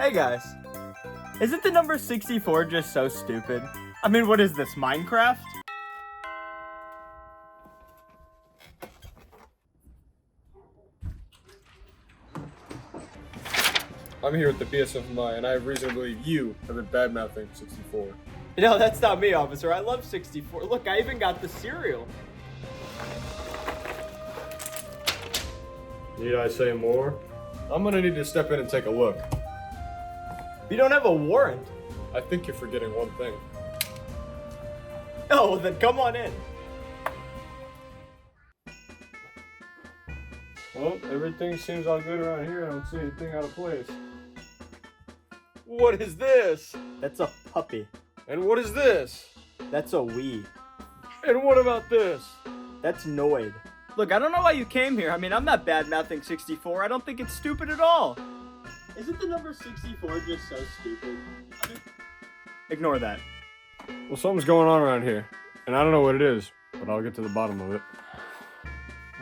Hey guys, isn't the number 64 just so stupid? I mean, what is this, Minecraft? I'm here with the BSFMI, and I have reason to believe you have been bad-mouthing 64. No, that's not me, officer. I love 64. Look, I even got the cereal. Need I say more? I'm gonna need to step in and take a look. You don't have a warrant. I think you're forgetting one thing. Oh, well then come on in. Well, everything seems all good around here. I don't see anything out of place. What is this? That's a puppy. And what is this? That's a Wii. And what about this? That's Noid. Look, I don't know why you came here. I mean, I'm not bad-mouthing 64. I don't think it's stupid at all. Isn't the number 64 just so stupid? Ignore that. Well, something's going on around here, and I don't know what it is, but I'll get to the bottom of it.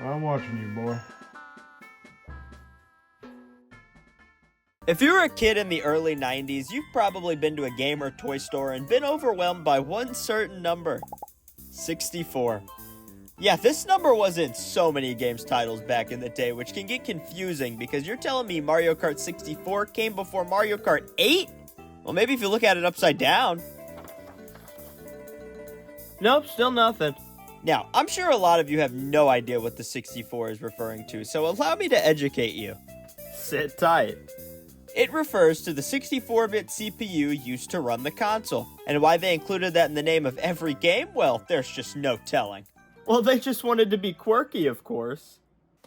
I'm watching you, boy. If you were a kid in the early 90s, you've probably been to a game or toy store and been overwhelmed by one certain number. 64. Yeah, this number was in so many games titles back in the day, which can get confusing because you're telling me Mario Kart 64 came before Mario Kart 8? Well, maybe if you look at it upside down. Nope, still nothing. Now, I'm sure a lot of you have no idea what the 64 is referring to, so allow me to educate you. Sit tight. It refers to the 64-bit CPU used to run the console. And why they included that in the name of every game? Well, there's just no telling. Well, they just wanted to be quirky, of course.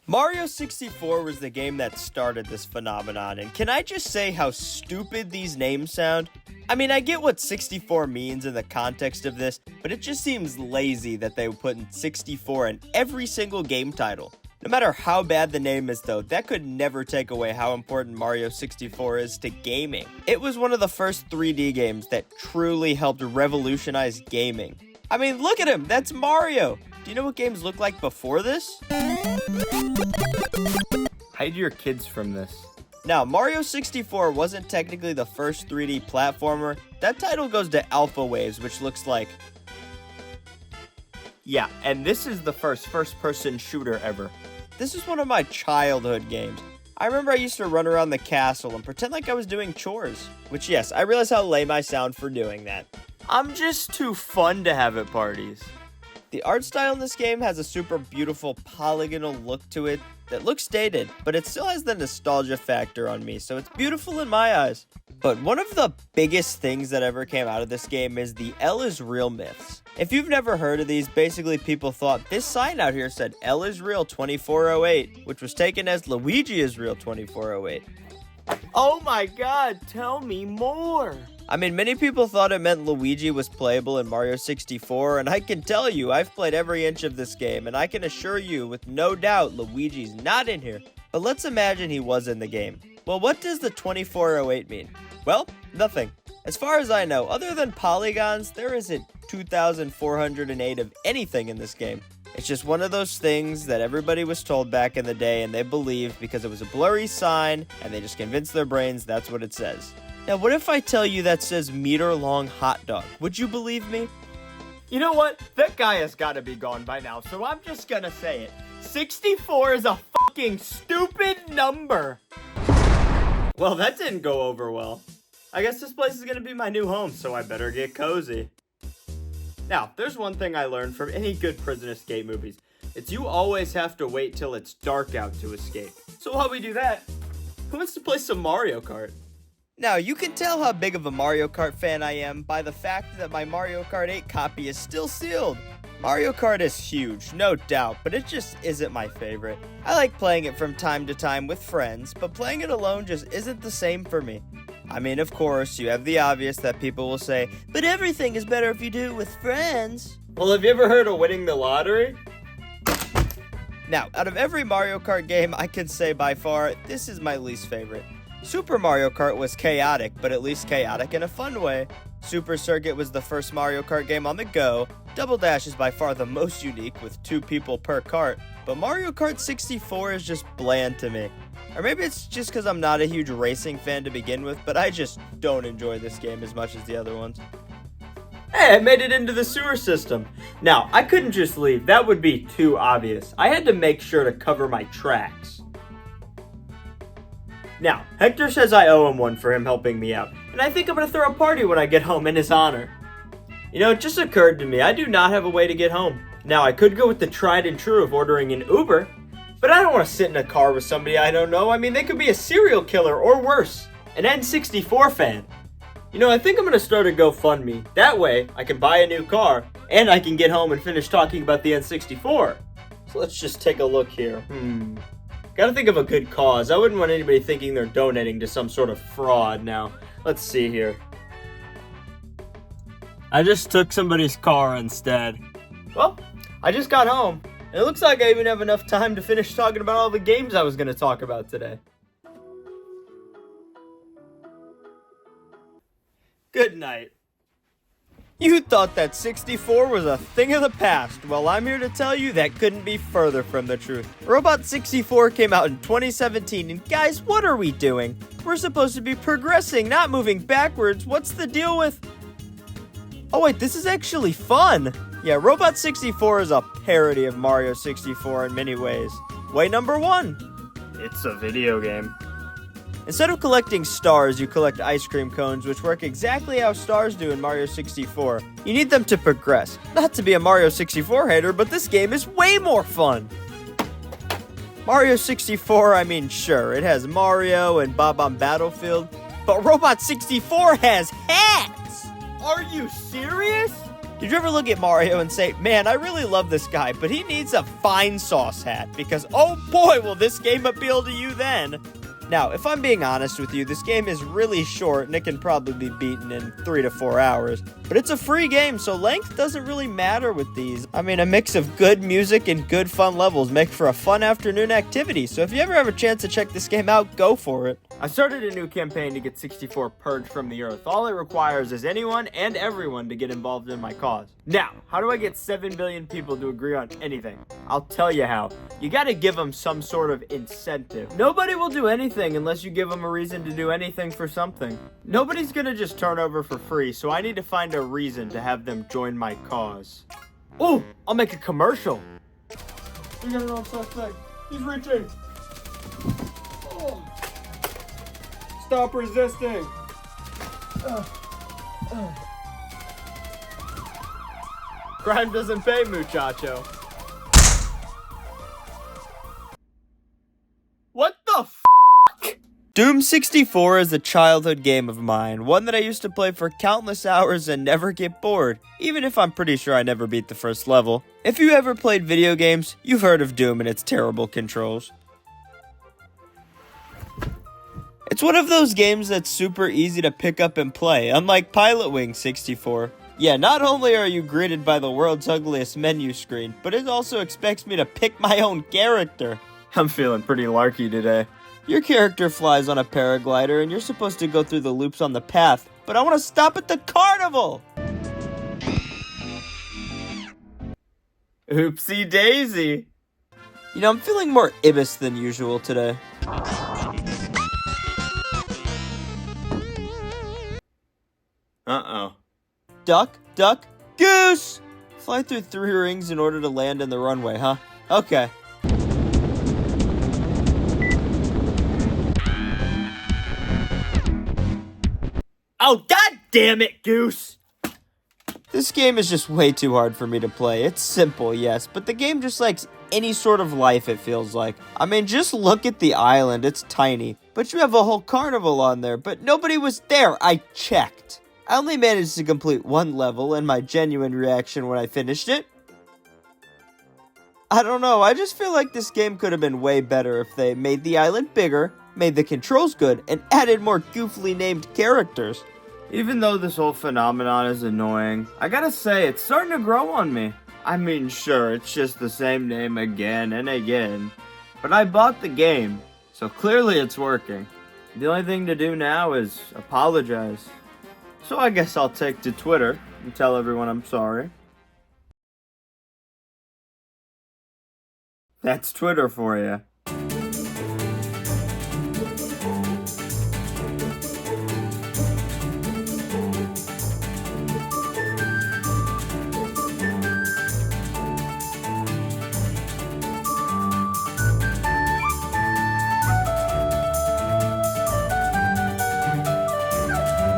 Mario 64 was the game that started this phenomenon, and can I just say how stupid these names sound? I mean, I get what 64 means in the context of this, but it just seems lazy that they would put in 64 in every single game title. No matter how bad the name is though, that could never take away how important Mario 64 is to gaming. It was one of the first 3D games that truly helped revolutionize gaming. I mean, look at him, that's Mario! Do you know what games looked like before this? Hide your kids from this. Now, Mario 64 wasn't technically the first 3D platformer. That title goes to Alpha Waves, which looks like... Yeah, and this is the first-person shooter ever. This is one of my childhood games. I remember I used to run around the castle and pretend like I was doing chores. Which, yes, I realize how lame I sound for doing that. I'm just too fun to have at parties. The art style in this game has a super beautiful polygonal look to it that looks dated, but it still has the nostalgia factor on me, so it's beautiful in my eyes. But one of the biggest things that ever came out of this game is the L is real myths. If you've never heard of these, basically people thought this sign out here said L is real 2408, which was taken as Luigi is real 2408. Oh my god, tell me more! I mean, many people thought it meant Luigi was playable in Mario 64, and I can tell you, I've played every inch of this game, and I can assure you, with no doubt, Luigi's not in here. But let's imagine he was in the game. Well, what does the 2408 mean? Well, nothing. As far as I know, other than polygons, there isn't 2,408 of anything in this game. It's just one of those things that everybody was told back in the day, and they believed because it was a blurry sign, and they just convinced their brains that's what it says. Now, what if I tell you that says meter-long hot dog? Would you believe me? You know what? That guy has got to be gone by now, so I'm just gonna say it. 64 is a fucking stupid number. Well, that didn't go over well. I guess this place is gonna be my new home, so I better get cozy. Now, there's one thing I learned from any good prison escape movies. It's you always have to wait till it's dark out to escape. So while we do that, who wants to play some Mario Kart? Now, you can tell how big of a Mario Kart fan I am by the fact that my Mario Kart 8 copy is still sealed. Mario Kart is huge, no doubt, but it just isn't my favorite. I like playing it from time to time with friends, but playing it alone just isn't the same for me. I mean, of course, you have the obvious that people will say, but everything is better if you do it with friends. Well, have you ever heard of winning the lottery? Now, out of every Mario Kart game, I can say by far, this is my least favorite. Super Mario Kart was chaotic, but at least chaotic in a fun way. Super Circuit was the first Mario Kart game on the go. Double Dash is by far the most unique with 2 people per kart. But Mario Kart 64 is just bland to me. Or maybe it's just because I'm not a huge racing fan to begin with, but I just don't enjoy this game as much as the other ones. Hey, I made it into the sewer system. Now, I couldn't just leave. That would be too obvious. I had to make sure to cover my tracks. Now, Hector says I owe him one for him helping me out, and I think I'm gonna throw a party when I get home in his honor. You know, it just occurred to me, I do not have a way to get home. Now, I could go with the tried and true of ordering an Uber, but I don't want to sit in a car with somebody I don't know. I mean, they could be a serial killer or worse, an N64 fan. You know, I think I'm gonna start a GoFundMe. That way, I can buy a new car, and I can get home and finish talking about the N64. So let's just take a look here. Gotta think of a good cause. I wouldn't want anybody thinking they're donating to some sort of fraud. Now, let's see here. I just took somebody's car instead. Well, I just got home, and it looks like I even have enough time to finish talking about all the games I was gonna talk about today. Good night. You thought that 64 was a thing of the past. Well, I'm here to tell you that couldn't be further from the truth. Robot 64 came out in 2017, and guys, what are we doing? We're supposed to be progressing, not moving backwards. What's the deal with... Oh wait, this is actually fun. Yeah, Robot 64 is a parody of Mario 64 in many ways. Way number 1. It's a video game. Instead of collecting stars, you collect ice cream cones, which work exactly how stars do in Mario 64. You need them to progress. Not to be a Mario 64 hater, but this game is way more fun. Mario 64, I mean, sure, it has Mario and Bob on Battlefield, but Robot 64 has hats! Are you serious? Did you ever look at Mario and say, man, I really love this guy, but he needs a fine sauce hat, because oh boy, will this game appeal to you then. Now, if I'm being honest with you, this game is really short and it can probably be beaten in 3 to 4 hours. But it's a free game, so length doesn't really matter with these. I mean, a mix of good music and good fun levels make for a fun afternoon activity. So if you ever have a chance to check this game out, go for it. I started a new campaign to get 64 purged from the earth. All it requires is anyone and everyone to get involved in my cause. Now, how do I get 7 billion people to agree on anything? I'll tell you how. You gotta give them some sort of incentive. Nobody will do anything unless you give them a reason to do anything for something. Nobody's gonna just turn over for free, so I need to find a reason to have them join my cause. Oh, I'll make a commercial. We got an on suspect. He's reaching. Oh. Stop resisting. Crime doesn't pay, muchacho. What the f***? Doom 64 is a childhood game of mine, one that I used to play for countless hours and never get bored, even if I'm pretty sure I never beat the first level. If you ever played video games, you've heard of Doom and its terrible controls. It's one of those games that's super easy to pick up and play, unlike Pilot Wing 64. Yeah, not only are you greeted by the world's ugliest menu screen, but it also expects me to pick my own character. I'm feeling pretty larky today. Your character flies on a paraglider and you're supposed to go through the loops on the path, but I want to stop at the carnival! Oopsie daisy. You know, I'm feeling more ibis than usual today. Uh-oh. Duck, duck, goose! Fly through 3 rings in order to land in the runway, huh? Okay. Oh, god damn it, Goose! This game is just way too hard for me to play. It's simple, yes, but the game just likes any sort of life, it feels like. I mean, just look at the island. It's tiny. But you have a whole carnival on there, but nobody was there. I checked. I only managed to complete 1 level, and my genuine reaction when I finished it? I don't know, I just feel like this game could have been way better if they made the island bigger, made the controls good, and added more goofily named characters. Even though this whole phenomenon is annoying, I gotta say, it's starting to grow on me. I mean, sure, it's just the same name again and again, but I bought the game, so clearly it's working. The only thing to do now is apologize. So I guess I'll take to Twitter and tell everyone I'm sorry. That's Twitter for you.